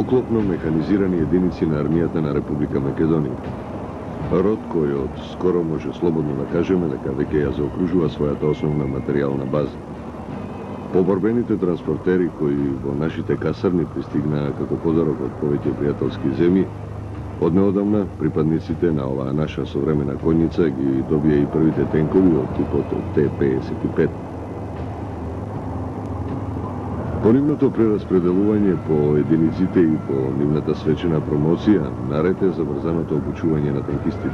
оклопно механизирани единици на армијата на Република Македонија. Род кој од скоро може слободно да кажеме дека веќе ја заокружува својата основна материјална база. Поборбените транспортери кои во нашите касарни пристигнаа како подарок од повеќе пријателски земји, од неодамна припадниците на оваа наша современа коњица ги добија и првите тенкови од типот Т-55. По нивното прераспределување по единиците и по нивната свечена промоција, наред е забрзаното обучување на тенкистите.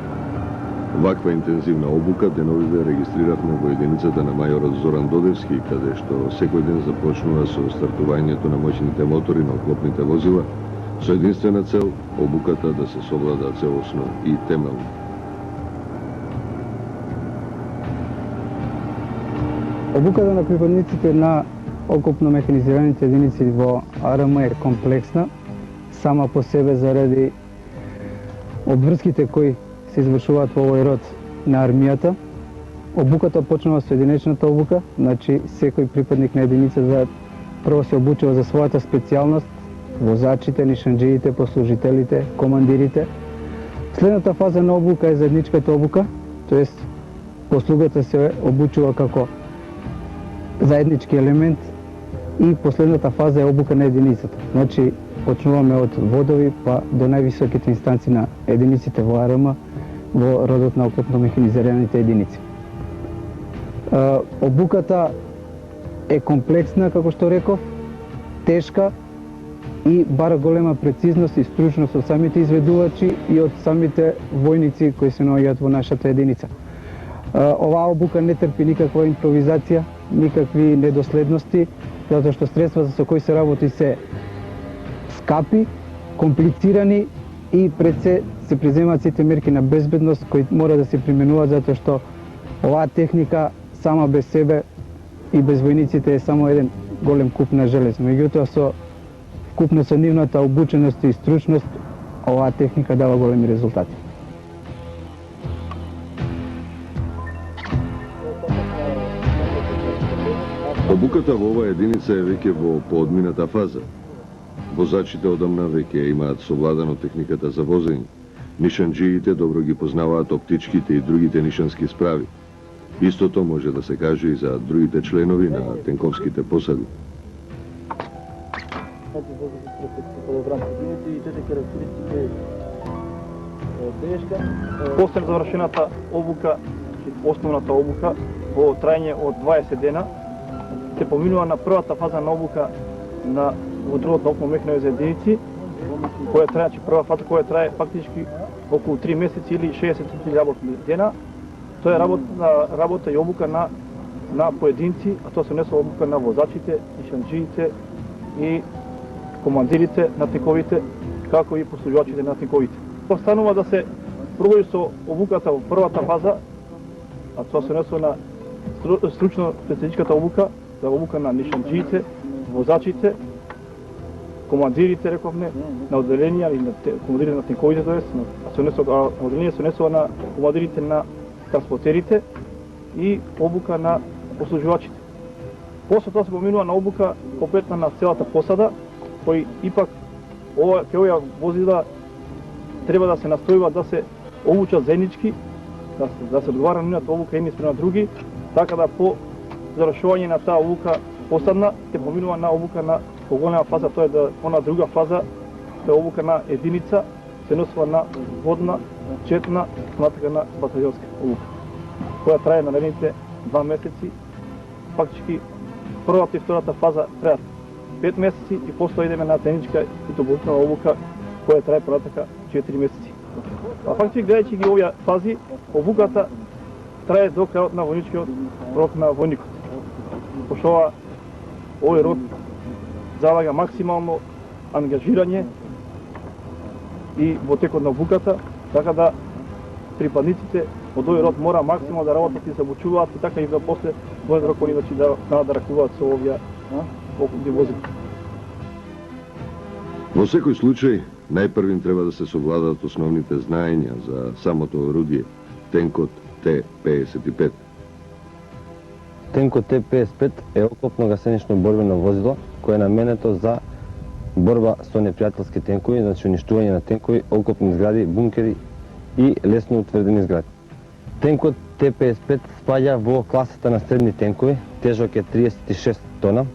Ваква интензивна обука деновиве регистрирахме во единицата на мајорот Зоран Додевски, каде што секој ден започнува со стартувањето на моќните мотори на оклопните возила, со единствена цел обуката да се совлада целосно и темелно. Обуката на припадниците на окопно механизираните единици во АРМ е комплексна, сама по себе заради обврските кои се извршуваат во овој род на армијата. Обуката почнува со единечната обука, значи секој припадник на единица за прво се обучува за својата специјалност, возачите, нишанџиите, послужителите, командирите. Следната фаза на обука е заедничката обука, тоест послугата се обучува како заеднички елемент и последната фаза е обука на единицата. Значи почнуваме од водови па до највисоките инстанции на единиците во АРМ во родот на оклопно механизираните единици. Обуката е комплексна, како што реков, тешка и бара голема прецизност и стручност од самите изведувачи и од самите војници кои се наоѓаат во нашата единица. Оваа обука не трпи никаква импровизација, никакви недоследности, затоа што средства со кои се работи се скапи, комплицирани и пред се преземаат сите мерки на безбедност кои мора да се применуваат, затоа што оваа техника сама без себе и без војниците е само еден голем куп на железо. Меѓутоа вкупно со нивната обученост и стручност, оваа техника дава големи резултати. Обуката во оваа единица е веќе во поодмината фаза. Возачите одамна веќе имаат совладано техниката за возење. Нишанџиите добро ги познаваат оптичките и другите нишански справи. Истото може да се каже и за другите членови на тенковските посади. После завршената обука, основната обука, во трајање од 20 дена, се поминува на првата фаза на обука во другот на околно механизирани единици, која трае, прва фаза која трае фактички околу 3 месеци или 60 работни дена. Тоа е работа и обука на поединци, а тоа се несува обука на возачите, нишанџиите и командирите на тенковите, како и послужувачите на тенковите. Останува да се продолжи со обуката во првата фаза, а тоа се несува на стручно специфичката обука, за обука на нишанџиите, возачите, командирите, рековме, на одделенија или на командирите на тенковите, тоест, одделенија се несува на командирите на транспортерите и обука на послужувачите. После тоа се поминува на обука комплетна на целата посада, кој ипак ке оваа возила треба да се настојува да се обучат заеднички, да се одговара на нивната обука едни спрема други, така да по завршување на таа обука посадна се поминува на обука на поголема фаза, тоа е да она друга фаза, тоа е обука на единица, се носува на водна, четна, натака на батальонска обука, која трае на наредните 2 месеци. Фактички првата и втората фаза траат 5 месеци и после идеме на теничка и дополнителна обука која трае понатака 4 месеци. А фактички гледајќи ги овие фази, обуката трае до крајот на војничкиот рок на војникот. Пошто овој род залага максимално ангажирање и во текот на обуката, така да припадниците од овој род мора максимално да работат и се обучуваат и така и да после војен рок они да ракуваат со овие околни возила. Во секој случај, најпрвин треба да се совладаат основните знаења за самото орудие, тенкот Т-55. Тенкот Т-55 е оклопно гасенично борбено возило кое е наменето за борба со непријателски тенкови, значи уништување на тенкови, окопни згради, бункери и лесно утврдени згради. Тенкот Т-55 спаѓа во класата на средни тенкови, тежок е 36 тона,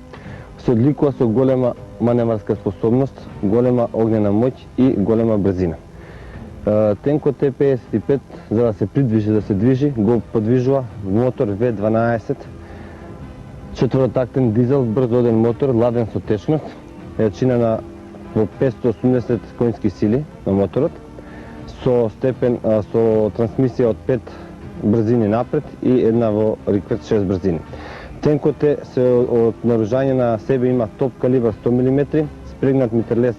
се одликува со голема маневарска способност, голема огнена моќ и голема брзина. Тенкот Т-55, за да се придвижи, да се движи, го подвижува мотор В-12, четворотактен дизел, брзоден мотор, ладен со течност, јачина на во 580 конски сили на моторот, со трансмисија од 5 брзини напред и една во рикверс 6 брзини. Тенкот се од наружање на себе има топ калибар 100 мм, спрегнат митрлес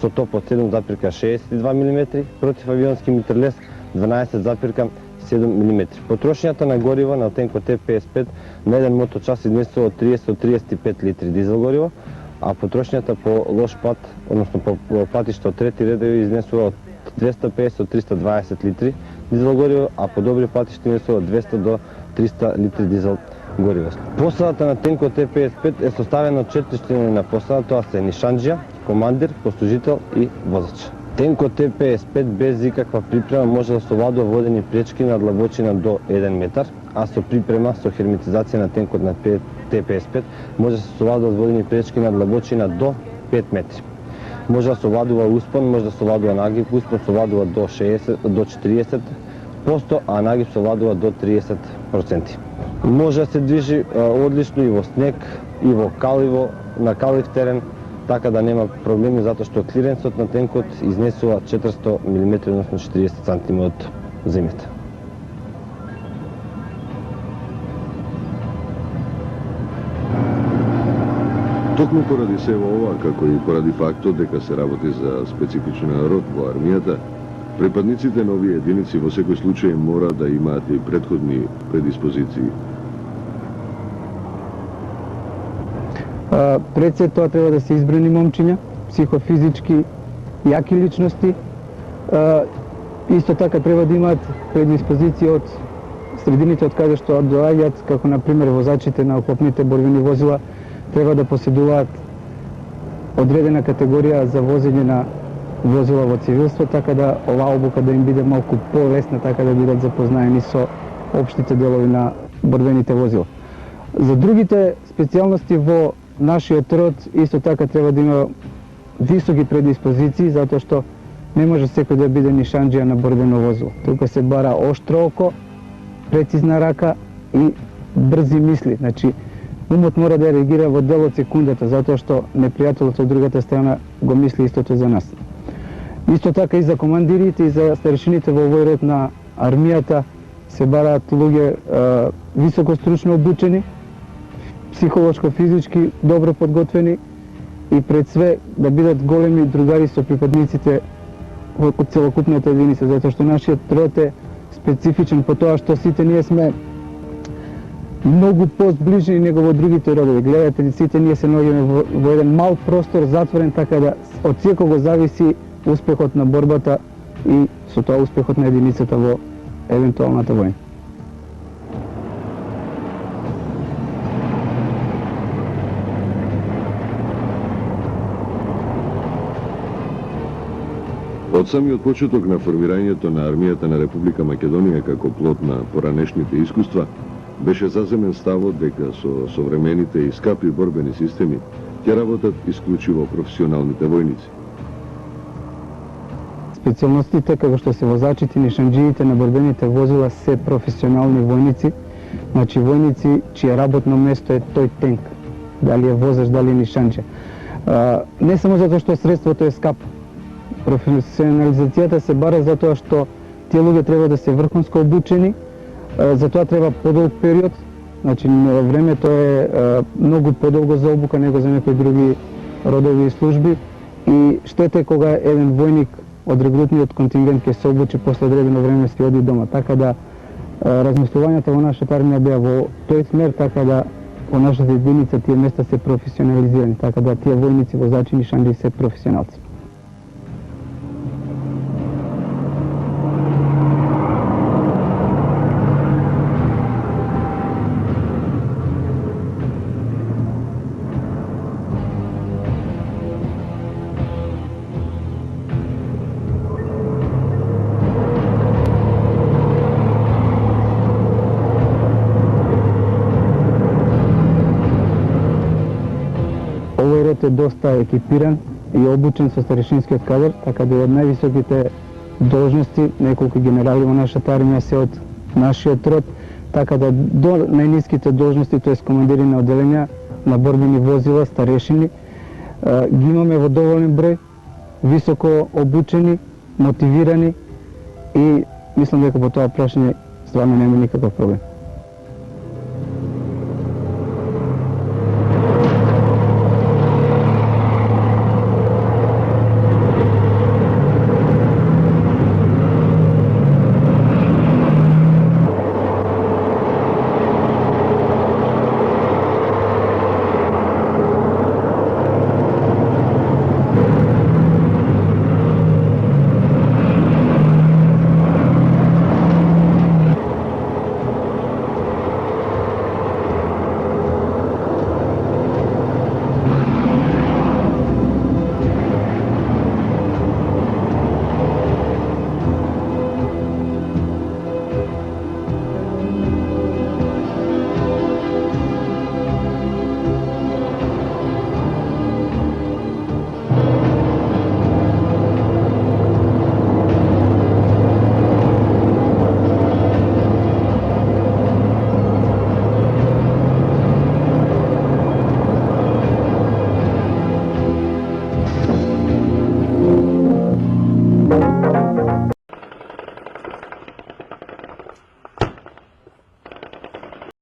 со топ од 7,62 мм, противавионски митрлес 12,7 мм. Потрошњата на гориво на тенкот Т-55 на еден моточас изнесува од 30 до 35 литри дизел гориво, а потрошњата по лош пат, односно по патишта од трети редови изнесува од 250 до 320 литри дизел гориво, а по добри патишта изнесува од 200 до 300 литри дизел гориво. Посадата на тенкот Т-55 е составена од 4 членови на посада, тоа се нишанџија, командир, послужител и возач. Тенкот Т-55 без никаква припрема може да совладува водени пречки на длабочина до 1 метар, а со припрема со херметизација на тенкот на Т-55 може да се совладува водени пречки на длабочина до 5 метри. Може да совладува успон, може да совладува нагиб, успон совладува до 40%, а нагиб совладува до 30%. Може да се движи одлично и во снег, и во на калив терен, така да нема проблеми, затоа што клиренсот на тенкот изнесува 400 мм, односно 40 см од земјата. Токму поради сево ова, како и поради фактот дека се работи за специфичен род во армијата, припадниците на овие единици во секој случај мора да имаат и претходни предиспозиции. Пред се тоа треба да се избрани момчиња, психофизички, јаки личности. Исто така треба да имаат предиспозиции од средините од каде што доаѓаат, како на пример возачите на окопните борбени возила, треба да поседуваат одредена категорија за возење на возила во цивилство, така да оваа обука да им биде малку полесна, така да бидат запознаени со општите делови на борбените возила. За другите специјалности во нашиот род исто така треба да има високи предиспозиции, затоа што не може секој да биде нишанџија на борбено возило. Тука се бара оштро око, прецизна рака и брзи мисли. Значи, умот мора да реагира во дел од секундата, затоа што непријателот од другата страна го мисли истото за нас. Исто така и за командирите и за старешините во овој род на армијата се бараат луѓе високо стручно обучени, психолошко, физички добро подготвени и пред све да бидат големи другари со припадниците во целокупната единица, затоа што нашиот род е специфичен по тоа што сите ние сме многу позближени него во другите родови. Гледате, сите ние се наоѓаме во еден мал простор, затворен, така да од секого зависи успехот на борбата и со тоа успехот на единицата во евентуалната војна. Од самиот почеток на формирањето на армијата на Република Македонија како плод на поранешните искуства, беше заземен ставот дека со современите и скапи борбени системи ќе работат исклучиво професионалните војници. Специјалностите како што се возачите и нишанџиите на борбените возила се професионални војници, значи војници чие работно место е тој тенк, дали е возач, дали е нишанџија. Не само затоа што средството е скапо. Професионализацијата се бара затоа што тие луѓе треба да се врхунско обучени, затоа треба подолг период, значи времето е многу подолго за обука него за некои други родови и служби и штета е кога еден војник од регрутниот контингент ќе се обучи после одредено време си оди дома, така да размислувањата во нашата армија беа во тој смер, така да во нашата единица тие места се професионализирани, така да тие војници, возачи, нишанџи се професионалци. Корпусот е доста екипиран и обучен со старешинскиот кадар, така да и од највисоките должности, неколку генерали во нашата армија се од нашиот род, така да до најниските должности, тоест командири на одделенија, на борбени возила, старешини, ги имаме во доволен број, високо обучени, мотивирани и мислам дека по тоа прашање стварно нема никаков проблем.